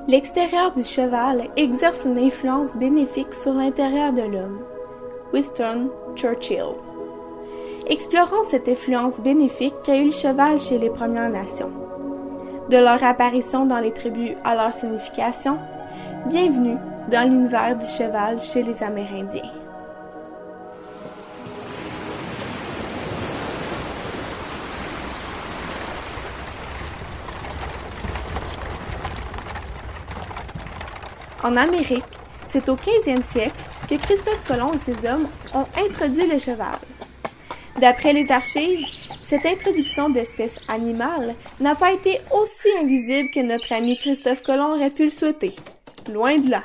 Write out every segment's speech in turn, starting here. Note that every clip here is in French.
L'extérieur du cheval exerce une influence bénéfique sur l'intérieur de l'homme. Winston Churchill. Explorons cette influence bénéfique qu'a eu le cheval chez les Premières Nations. De leur apparition dans les tribus à leur signification, bienvenue dans l'univers du cheval chez les Amérindiens. En Amérique, c'est au 15e siècle que Christophe Colomb et ses hommes ont introduit le cheval. D'après les archives, cette introduction d'espèces animales n'a pas été aussi invisible que notre ami Christophe Colomb aurait pu le souhaiter. Loin de là.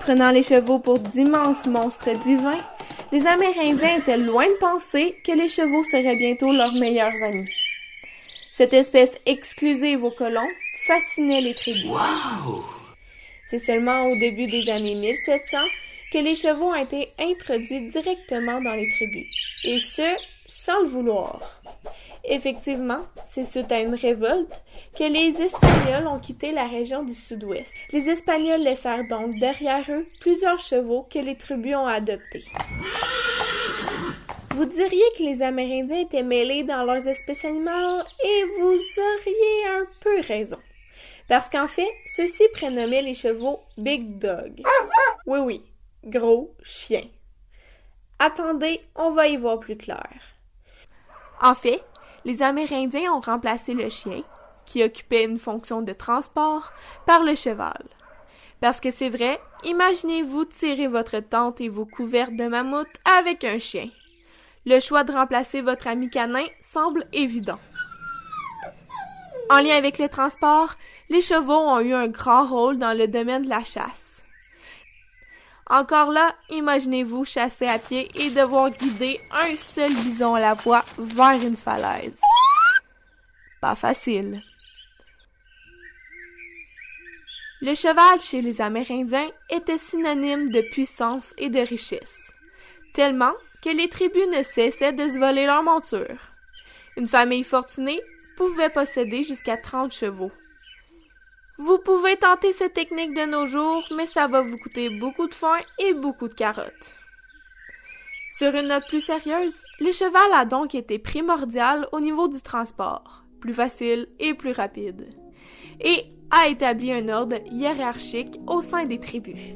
Prenant les chevaux pour d'immenses monstres divins, les Amérindiens étaient loin de penser que les chevaux seraient bientôt leurs meilleurs amis. Cette espèce exclusive aux colons fascinait les tribus. Wow! C'est seulement au début des années 1700 que les chevaux ont été introduits directement dans les tribus, et ce, sans le vouloir. Effectivement, c'est suite à une révolte que les Espagnols ont quitté la région du sud-ouest. Les Espagnols laissèrent donc derrière eux plusieurs chevaux que les tribus ont adoptés. Vous diriez que les Amérindiens étaient mêlés dans leurs espèces animales, et vous auriez un peu raison. Parce qu'en fait, ceux-ci prénommaient les chevaux Big Dog. Oui, gros chien. Attendez, on va y voir plus clair. En fait, les Amérindiens ont remplacé le chien, qui occupait une fonction de transport, par le cheval. Parce que c'est vrai, imaginez-vous tirer votre tente et vos couvertes de mammouth avec un chien. Le choix de remplacer votre ami canin semble évident. En lien avec le transport, les chevaux ont eu un grand rôle dans le domaine de la chasse. Encore là, imaginez-vous chasser à pied et devoir guider un seul bison à la fois vers une falaise. Pas facile. Le cheval chez les Amérindiens était synonyme de puissance et de richesse, tellement que les tribus ne cessaient de se voler leur monture. Une famille fortunée pouvait posséder jusqu'à 30 chevaux. Vous pouvez tenter cette technique de nos jours, mais ça va vous coûter beaucoup de foin et beaucoup de carottes. Sur une note plus sérieuse, le cheval a donc été primordial au niveau du transport, plus facile et plus rapide, et a établi un ordre hiérarchique au sein des tribus.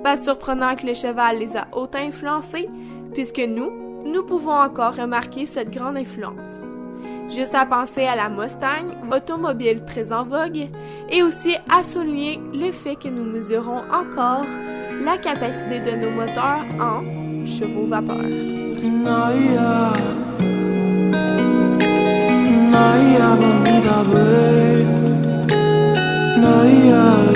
Pas surprenant que le cheval les a autant influencés, puisque nous pouvons encore remarquer cette grande influence. Juste à penser à la Mustang, automobile très en vogue, et aussi à souligner le fait que nous mesurons encore la capacité de nos moteurs en chevaux vapeur. Naya, Naya bonita, babe. Naya.